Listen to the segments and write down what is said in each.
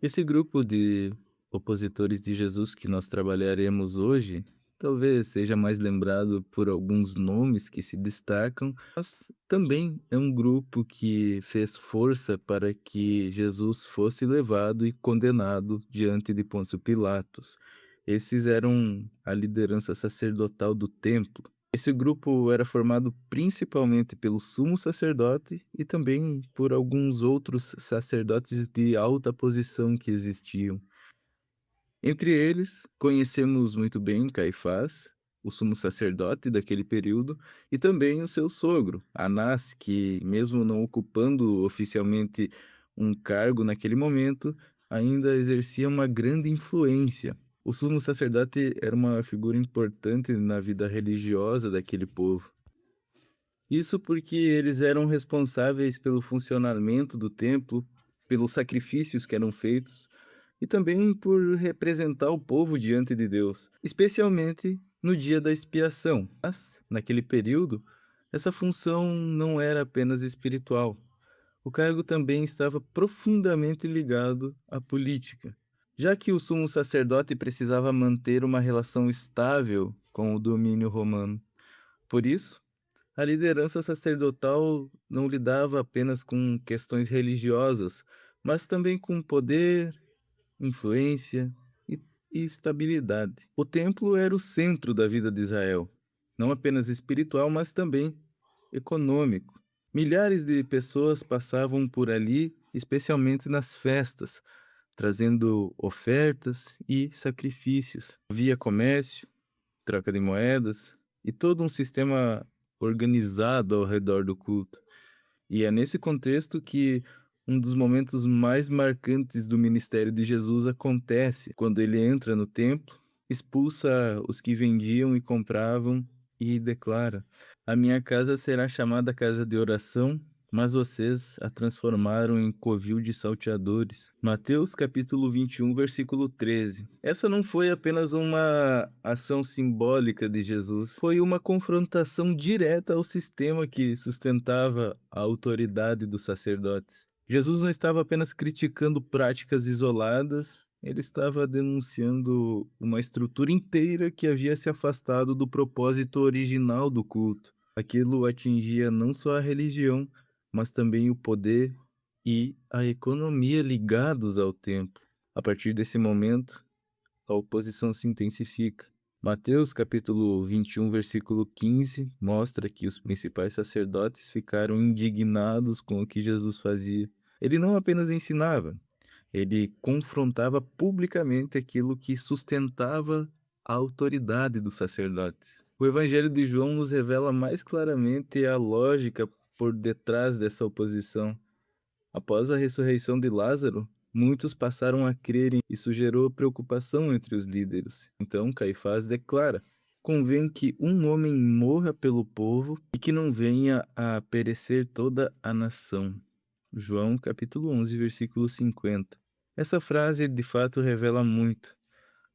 Esse grupo de opositores de Jesus que nós trabalharemos hoje, talvez seja mais lembrado por alguns nomes que se destacam, mas também é um grupo que fez força para que Jesus fosse levado e condenado diante de Pôncio Pilatos. Esses eram a liderança sacerdotal do templo. Esse grupo era formado principalmente pelo sumo sacerdote e também por alguns outros sacerdotes de alta posição que existiam. Entre eles, conhecemos muito bem Caifás, o sumo sacerdote daquele período, e também o seu sogro, Anás, que, mesmo não ocupando oficialmente um cargo naquele momento, ainda exercia uma grande influência. O sumo sacerdote era uma figura importante na vida religiosa daquele povo. Isso porque eles eram responsáveis pelo funcionamento do templo, pelos sacrifícios que eram feitos e também por representar o povo diante de Deus, especialmente no dia da expiação. Mas, naquele período, essa função não era apenas espiritual. O cargo também estava profundamente ligado à política, já que o sumo sacerdote precisava manter uma relação estável com o domínio romano. Por isso, a liderança sacerdotal não lidava apenas com questões religiosas, mas também com poder, influência e, e estabilidade. O templo era o centro da vida de Israel, não apenas espiritual, mas também econômico. Milhares de pessoas passavam por ali, especialmente nas festas, trazendo ofertas e sacrifícios. Havia comércio, troca de moedas e todo um sistema organizado ao redor do culto. E é nesse contexto que um dos momentos mais marcantes do ministério de Jesus acontece, quando ele entra no templo, expulsa os que vendiam e compravam e declara: "A minha casa será chamada casa de oração, mas vocês a transformaram em covil de salteadores." Mateus capítulo 21, versículo 13. Essa não foi apenas uma ação simbólica de Jesus, foi uma confrontação direta ao sistema que sustentava a autoridade dos sacerdotes. Jesus não estava apenas criticando práticas isoladas, ele estava denunciando uma estrutura inteira que havia se afastado do propósito original do culto. Aquilo atingia não só a religião, mas também o poder e a economia ligados ao templo. A partir desse momento, a oposição se intensifica. Mateus capítulo 21, versículo 15, mostra que os principais sacerdotes ficaram indignados com o que Jesus fazia. Ele não apenas ensinava, ele confrontava publicamente aquilo que sustentava a autoridade dos sacerdotes. O Evangelho de João nos revela mais claramente a lógica por detrás dessa oposição. Após a ressurreição de Lázaro, muitos passaram a crer e isso gerou preocupação entre os líderes. Então Caifás declara: "Convém que um homem morra pelo povo e que não venha a perecer toda a nação." João capítulo 11, versículo 50. Essa frase de fato revela muito.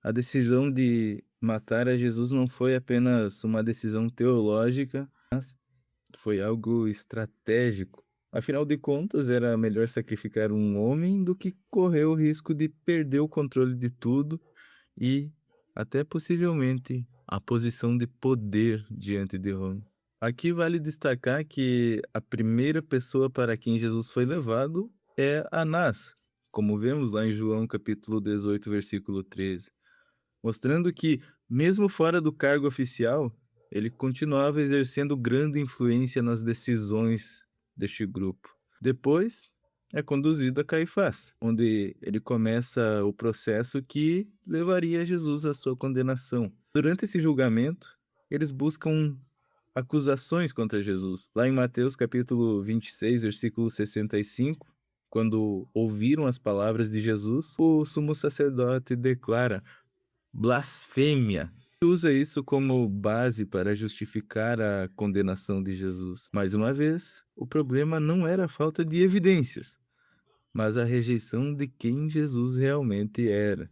A decisão de matar a Jesus não foi apenas uma decisão teológica, foi algo estratégico. Afinal de contas, era melhor sacrificar um homem do que correr o risco de perder o controle de tudo e até possivelmente a posição de poder diante de Roma. Aqui vale destacar que a primeira pessoa para quem Jesus foi levado é Anás, como vemos lá em João capítulo 18, versículo 13, mostrando que, mesmo fora do cargo oficial, ele continuava exercendo grande influência nas decisões deste grupo. Depois, é conduzido a Caifás, onde ele começa o processo que levaria Jesus à sua condenação. Durante esse julgamento, eles buscam acusações contra Jesus. Lá em Mateus capítulo 26, versículo 65, quando ouviram as palavras de Jesus, o sumo sacerdote declara: "Blasfêmia." Usa isso como base para justificar a condenação de Jesus. Mais uma vez, o problema não era a falta de evidências, mas a rejeição de quem Jesus realmente era.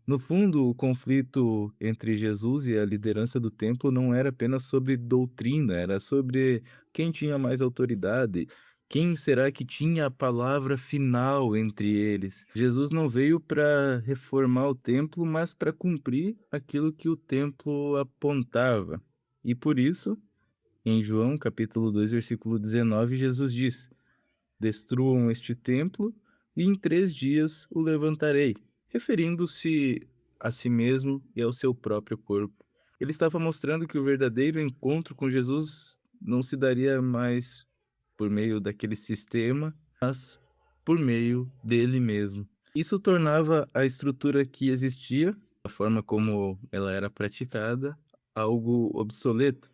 No fundo, o conflito entre Jesus e a liderança do templo não era apenas sobre doutrina, era sobre quem tinha mais autoridade Quem será que tinha a palavra final entre eles? Jesus não veio para reformar o templo, mas para cumprir aquilo que o templo apontava. E por isso, em João capítulo 2, versículo 19, Jesus diz: destruam este templo e em 3 dias o levantarei, referindo-se a si mesmo e ao seu próprio corpo. Ele estava mostrando que o verdadeiro encontro com Jesus não se daria mais por meio daquele sistema, mas por meio dele mesmo. Isso tornava a estrutura que existia, a forma como ela era praticada, algo obsoleto.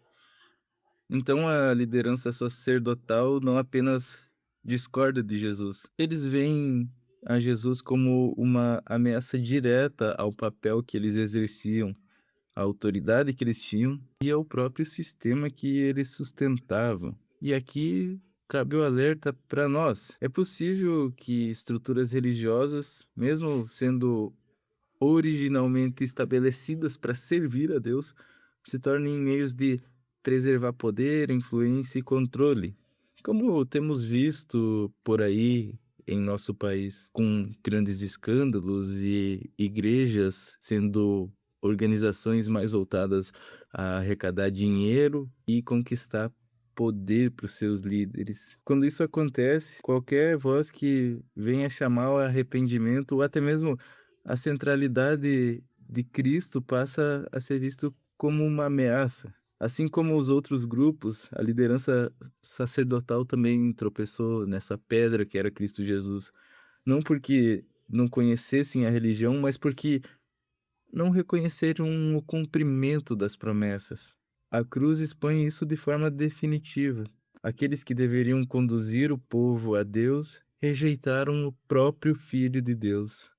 Então a liderança sacerdotal não apenas discorda de Jesus, eles veem a Jesus como uma ameaça direta ao papel que eles exerciam, à autoridade que eles tinham e ao próprio sistema que eles sustentavam. E aqui cabe o alerta para nós. É possível que estruturas religiosas, mesmo sendo originalmente estabelecidas para servir a Deus, se tornem meios de preservar poder, influência e controle, como temos visto por aí em nosso país, com grandes escândalos e igrejas sendo organizações mais voltadas a arrecadar dinheiro e conquistar poder para os seus líderes. Quando isso acontece, qualquer voz que venha chamar ao arrependimento ou até mesmo a centralidade de Cristo passa a ser visto como uma ameaça. Assim como os outros grupos, a liderança sacerdotal também tropeçou nessa pedra que era Cristo Jesus. Não porque não conhecessem a religião, mas porque não reconheceram o cumprimento das promessas. A cruz expõe isso de forma definitiva. Aqueles que deveriam conduzir o povo a Deus rejeitaram o próprio Filho de Deus.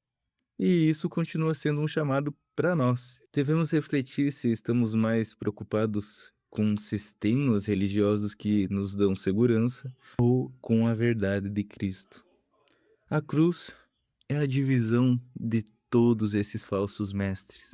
E isso continua sendo um chamado para nós. Devemos refletir se estamos mais preocupados com sistemas religiosos que nos dão segurança ou com a verdade de Cristo. A cruz é a divisão de todos esses falsos mestres.